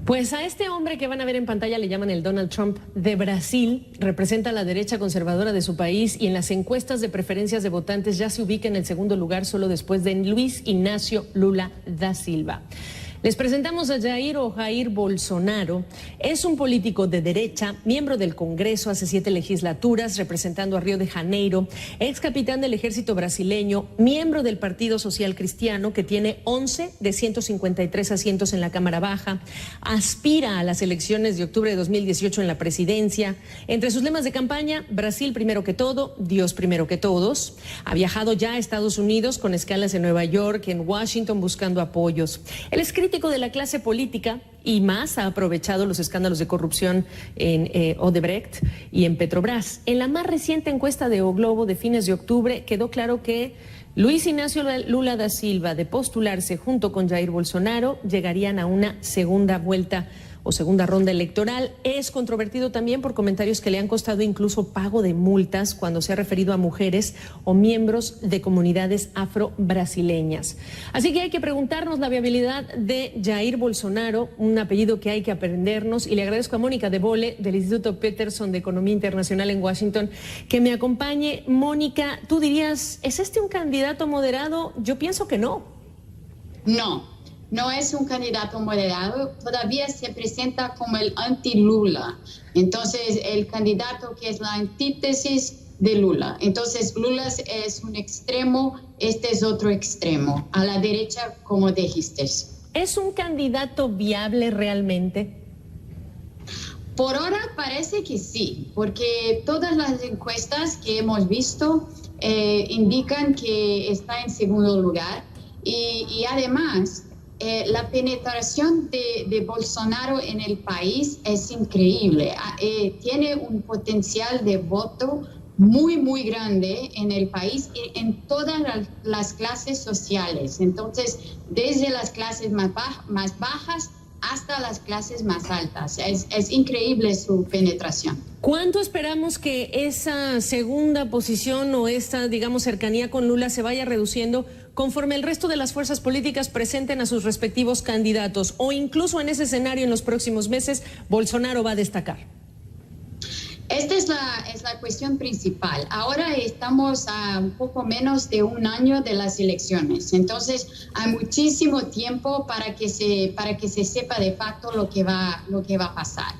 Pues a este hombre que van a ver en pantalla le llaman el Donald Trump de Brasil. Representa a la derecha conservadora de su país y en las encuestas de preferencias de votantes ya se ubica en el segundo lugar, solo después de Luis Inácio Lula da Silva. Les presentamos a Jair Bolsonaro. Es un político de derecha, miembro del Congreso hace 7 legislaturas, representando a Río de Janeiro, ex capitán del ejército brasileño, miembro del Partido Social Cristiano, que tiene 11 de 153 asientos en la Cámara Baja, aspira a las elecciones de octubre de 2018 en la presidencia. Entre sus lemas de campaña, Brasil primero que todo, Dios primero que todos. Ha viajado ya a Estados Unidos con escalas en Nueva York, en Washington, buscando apoyos. Él es crítico de la clase política y más ha aprovechado los escándalos de corrupción en Odebrecht y en Petrobras. En la más reciente encuesta de O Globo de fines de octubre quedó claro que Luis Inácio Lula da Silva, de postularse junto con Jair Bolsonaro, llegarían a una segunda vuelta o segunda ronda electoral. Es controvertido también por comentarios que le han costado incluso pago de multas cuando se ha referido a mujeres o miembros de comunidades afro-brasileñas. Así que hay que preguntarnos la viabilidad de Jair Bolsonaro, un apellido que hay que aprendernos, y le agradezco a Mónica de Bolle del Instituto Peterson de Economía Internacional en Washington que me acompañe. Mónica, tú dirías, ¿es este un candidato moderado? Yo pienso que no. No es un candidato moderado, todavía se presenta como el anti-Lula. Entonces, el candidato que es la antítesis de Lula. Entonces, Lula es un extremo, este es otro extremo, a la derecha, como dijiste. ¿Es un candidato viable realmente? Por ahora parece que sí, porque todas las encuestas que hemos visto indican que está en segundo lugar y además la penetración de Bolsonaro en el país es increíble. Tiene un potencial de voto muy grande en el país y en todas las clases sociales. Entonces, desde las clases más bajas hasta las clases más altas. Es increíble su penetración. ¿Cuánto esperamos que esa segunda posición o esta, digamos, cercanía con Lula se vaya reduciendo conforme el resto de las fuerzas políticas presenten a sus respectivos candidatos? O incluso en ese escenario en los próximos meses, Bolsonaro va a destacar. Esta es la cuestión principal. Ahora estamos a un poco menos de un año de las elecciones. Entonces, hay muchísimo tiempo para que se sepa de facto lo que va a pasar.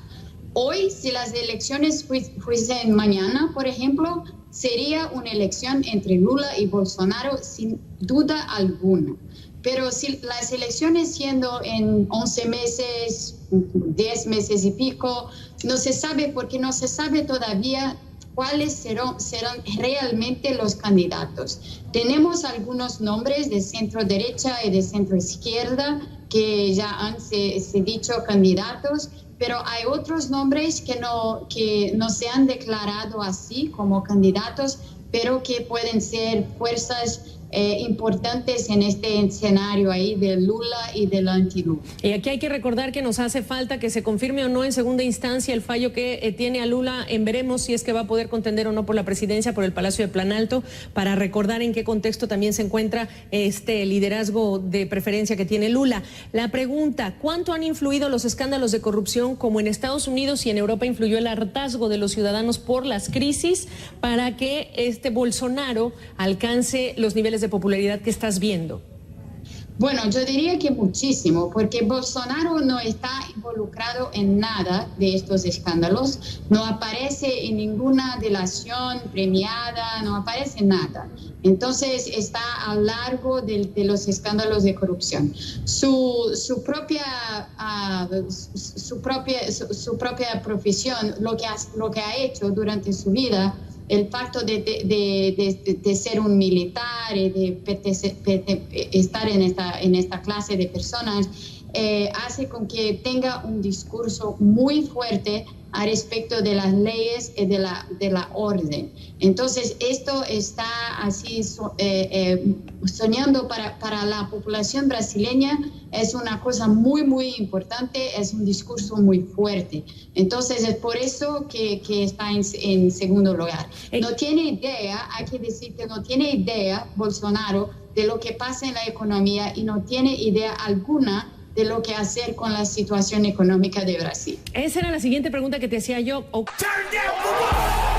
Hoy, si las elecciones fuesen mañana, por ejemplo, sería una elección entre Lula y Bolsonaro sin duda alguna. Pero si las elecciones siendo en 11 meses, 10 meses y pico, no se sabe porque no se sabe todavía cuáles serán realmente los candidatos. Tenemos algunos nombres de centro derecha y de centro izquierda que ya han se dicho candidatos, pero hay otros nombres que no se han declarado así como candidatos, pero que pueden ser fuerzas importantes en este escenario ahí de Lula y del anti-Lula. Y aquí hay que recordar que nos hace falta que se confirme o no en segunda instancia el fallo que tiene a Lula en veremos si es que va a poder contender o no por la presidencia, por el Palacio de Planalto, para recordar en qué contexto también se encuentra este liderazgo de preferencia que tiene Lula. La pregunta, ¿cuánto han influido los escándalos de corrupción como en Estados Unidos y en Europa influyó el hartazgo de los ciudadanos por las crisis para que este Bolsonaro alcance los niveles de popularidad que estás viendo? Bueno, yo diría que muchísimo, porque Bolsonaro no está involucrado en nada de estos escándalos, no aparece en ninguna delación premiada, no aparece nada. Entonces está a lo largo de los escándalos de corrupción. Su propia profesión, lo que ha hecho durante su vida, el facto de ser un militar y de estar en esta clase de personas hace con que tenga un discurso muy fuerte a respecto de las leyes y de la orden. Entonces, esto está así soñando para la población brasileña, es una cosa muy importante, es un discurso muy fuerte. Entonces, es por eso que está en segundo lugar. No tiene idea, hay que decir que no tiene idea Bolsonaro de lo que pasa en la economía y no tiene idea alguna de lo que hacer con la situación económica de Brasil. Esa era la siguiente pregunta que te hacía yo. Turn down for what?